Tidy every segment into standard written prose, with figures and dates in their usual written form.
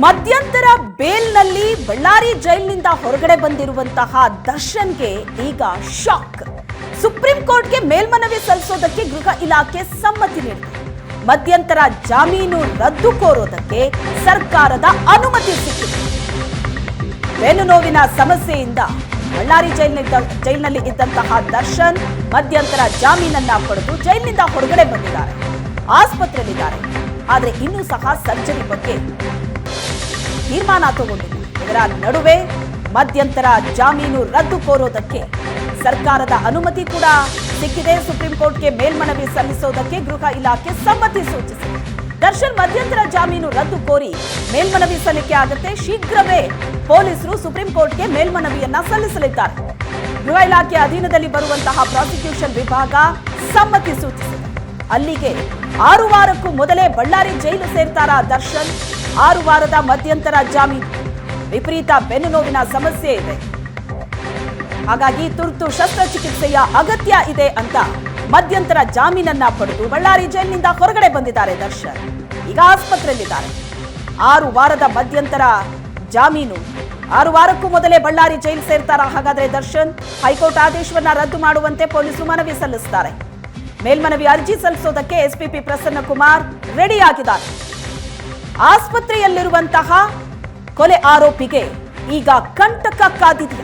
ಮಧ್ಯಂತರ ಬೇಲ್ನಲ್ಲಿ ಬಳ್ಳಾರಿ ಜೈಲಿನಿಂದ ಹೊರಗಡೆ ಬಂದಿರುವಂತಹ ದರ್ಶನ್ಗೆ ಈಗ ಶಾಕ್. ಸುಪ್ರೀಂ ಕೋರ್ಟ್ಗೆ ಮೇಲ್ಮನವಿ ಸಲ್ಲಿಸೋದಕ್ಕೆ ಗೃಹ ಇಲಾಖೆ ಸಮ್ಮತಿ ನೀಡಿದೆ. ಮಧ್ಯಂತರ ಜಾಮೀನು ರದ್ದು ಕೋರೋದಕ್ಕೆ ಸರ್ಕಾರದ ಅನುಮತಿ ಸಿಕ್ಕಿದೆ. ಬೆನ್ನು ನೋವಿನ ಸಮಸ್ಯೆಯಿಂದ ಬಳ್ಳಾರಿ ಜೈಲಿನಲ್ಲಿ ಇದ್ದಂತಹ ದರ್ಶನ್ ಮಧ್ಯಂತರ ಜಾಮೀನನ್ನ ಪಡೆದು ಜೈಲಿನಿಂದ ಹೊರಗಡೆ ಬಂದಿದ್ದಾರೆ. ಆಸ್ಪತ್ರೆಯಲ್ಲಿದ್ದಾರೆ. ಆದರೆ ಇನ್ನೂ ಸಹ ಸರ್ಜರಿ ಬಗ್ಗೆ ತೀರ್ಮಾನ ತಗೊಂಡಿದೆ. ಇದರ ನಡುವೆ ಮಧ್ಯಂತರ ಜಾಮೀನು ರದ್ದು ಕೋರೋದಕ್ಕೆ ಸರ್ಕಾರದ ಅನುಮತಿ ಕೂಡ ಸಿಕ್ಕಿದೆ. ಸುಪ್ರೀಂ ಕೋರ್ಟ್ಗೆ ಮೇಲ್ಮನವಿ ಸಲ್ಲಿಸೋದಕ್ಕೆ ಗೃಹ ಇಲಾಖೆ ಸಮ್ಮತಿ ಸೂಚಿಸಿದೆ. ದರ್ಶನ್ ಮಧ್ಯಂತರ ಜಾಮೀನು ರದ್ದು ಕೋರಿ ಮೇಲ್ಮನವಿ ಸಲ್ಲಿಕೆ ಆಗುತ್ತೆ. ಶೀಘ್ರವೇ ಪೊಲೀಸರು ಸುಪ್ರೀಂ ಕೋರ್ಟ್ಗೆ ಮೇಲ್ಮನವಿಯನ್ನ ಸಲ್ಲಿಸಲಿದ್ದಾರೆ. ಗೃಹ ಇಲಾಖೆ ಅಧೀನದಲ್ಲಿ ಬರುವಂತಹ ಪ್ರಾಸಿಕ್ಯೂಷನ್ ವಿಭಾಗ ಸಮ್ಮತಿ ಸೂಚಿಸಿದೆ. ಅಲ್ಲಿಗೆ 6 ವಾರಕ್ಕೂ ಮೊದಲೇ ಬಳ್ಳಾರಿ ಜೈಲು ಸೇರ್ತಾರಾ ದರ್ಶನ್? 6 ವಾರದ ಮಧ್ಯಂತರ ಜಾಮೀನು. ವಿಪರೀತ ಬೆನ್ನು ನೋವಿನ ಸಮಸ್ಯೆ ಇದೆ, ಹಾಗಾಗಿ ತುರ್ತು ಶಸ್ತ್ರಚಿಕಿತ್ಸೆಯ ಅಗತ್ಯ ಇದೆ ಅಂತ ಮಧ್ಯಂತರ ಜಾಮೀನನ್ನ ಪಡೆದು ಬಳ್ಳಾರಿ ಜೈಲಿನಿಂದ ಹೊರಗಡೆ ಬಂದಿದ್ದಾರೆ ದರ್ಶನ್. ಈಗ ಆಸ್ಪತ್ರೆಯಲ್ಲಿದ್ದಾರೆ. 6 ವಾರದ ಮಧ್ಯಂತರ ಜಾಮೀನು. 6 ವಾರಕ್ಕೂ ಮೊದಲೇ ಬಳ್ಳಾರಿ ಜೈಲು ಸೇರ್ತಾರಾ ಹಾಗಾದ್ರೆ ದರ್ಶನ್? ಹೈಕೋರ್ಟ್ ಆದೇಶವನ್ನ ರದ್ದು ಮಾಡುವಂತೆ ಪೊಲೀಸರು ಮನವಿ ಸಲ್ಲಿಸುತ್ತಾರೆ. ಮೇಲ್ಮನವಿ ಅರ್ಜಿ ಸಲ್ಲಿಸೋದಕ್ಕೆ ಎಸ್ಪಿಪಿ ಪ್ರಸನ್ನ ಕುಮಾರ್ ರೆಡಿ ಆಗಿದ್ದಾರೆ. ಆಸ್ಪತ್ರೆಯಲ್ಲಿರುವಂತಹ ಕೊಲೆ ಆರೋಪಿಗೆ ಈಗ ಕಂಟಕ ಕಾದಿದೆ.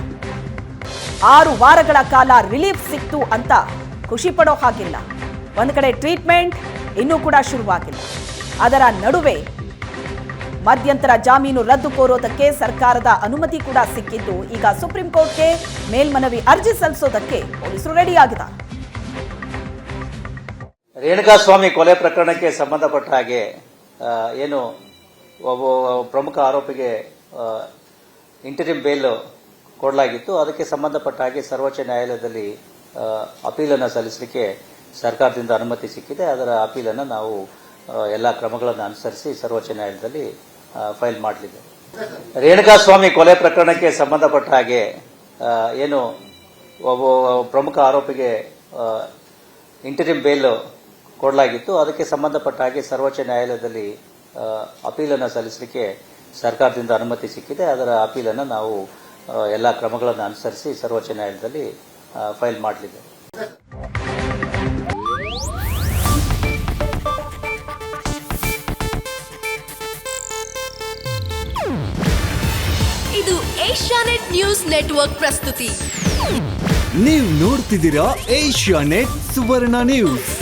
6 ವಾರಗಳ ಕಾಲ ರಿಲೀಫ್ ಸಿಕ್ತು ಅಂತ ಖುಷಿ ಪಡೋ ಹಾಗಿಲ್ಲ. ಒಂದು ಕಡೆ ಟ್ರೀಟ್ಮೆಂಟ್ ಇನ್ನೂ ಕೂಡ ಶುರುವಾಗಿಲ್ಲ. ಅದರ ನಡುವೆ ಮಧ್ಯಂತರ ಜಾಮೀನು ರದ್ದು ಕೋರೋದಕ್ಕೆ ಸರ್ಕಾರದ ಅನುಮತಿ ಕೂಡ ಸಿಕ್ಕಿದ್ದು ಈಗ ಸುಪ್ರೀಂ ಕೋರ್ಟ್ಗೆ ಮೇಲ್ಮನವಿ ಅರ್ಜಿ ಸಲ್ಲಿಸೋದಕ್ಕೆ ಪೊಲೀಸರು ರೆಡಿ ಆಗಿದ್ದಾರೆ. ರೇಣುಕಾಸ್ವಾಮಿ ಕೊಲೆ ಪ್ರಕರಣಕ್ಕೆ ಸಂಬಂಧಪಟ್ಟ ಹಾಗೆ ಏನು ಒಬ್ಬ ಪ್ರಮುಖ ಆರೋಪಿಗೆ ಇಂಟರಿಮ್ ಬೇಲ್ ಕೊಡಲಾಗಿತ್ತು. ಅದಕ್ಕೆ ಸಂಬಂಧಪಟ್ಟ ಹಾಗೆ ಸರ್ವೋಚ್ಚ ನ್ಯಾಯಾಲಯದಲ್ಲಿ ಅಪೀಲನ್ನು ಸಲ್ಲಿಸಲಿಕ್ಕೆ ಸರ್ಕಾರದಿಂದ ಅನುಮತಿ ಸಿಕ್ಕಿದೆ. ಅದರ ಅಪೀಲನ್ನು ನಾವು ಎಲ್ಲ ಕ್ರಮಗಳನ್ನು ಅನುಸರಿಸಿ ಸರ್ವೋಚ್ಚ ನ್ಯಾಯಾಲಯದಲ್ಲಿ ಫೈಲ್ ಮಾಡಲಿದೆ. ರೇಣುಕಾಸ್ವಾಮಿ ಕೊಲೆ ಪ್ರಕರಣಕ್ಕೆ ಸಂಬಂಧಪಟ್ಟ ಹಾಗೆ ಏನು ಒಬ್ಬ ಪ್ರಮುಖ ಆರೋಪಿಗೆ ಇಂಟರಿಮ್ ಬೇಲ್ ಕೊಡಲಾಗಿತ್ತು. ಅದಕ್ಕೆ ಸಂಬಂಧಪಟ್ಟ ಹಾಗೆ ಸರ್ವೋಚ್ಚ ನ್ಯಾಯಾಲಯದಲ್ಲಿ ಅಪೀಲನ್ನು ಸಲ್ಲಿಸಲಿಕ್ಕೆ ಸರ್ಕಾರದಿಂದ ಅನುಮತಿ ಸಿಕ್ಕಿದೆ. ಅದರ ಅಪೀಲನ್ನು ನಾವು ಎಲ್ಲ ಕ್ರಮಗಳನ್ನು ಅನುಸರಿಸಿ ಸರ್ವೋಚ್ಚ ನ್ಯಾಯಾಲಯದಲ್ಲಿ ಫೈಲ್ ಮಾಡಲಿದೆ. ಇದು ಏಷ್ಯಾನೆಟ್ ನ್ಯೂಸ್ ನೆಟ್ವರ್ಕ್ ಪ್ರಸ್ತುತಿ. ನೀವು ನೋಡ್ತಿದ್ದೀರಾ ಏಷ್ಯಾನೆಟ್ ಸುವರ್ಣ ನ್ಯೂಸ್.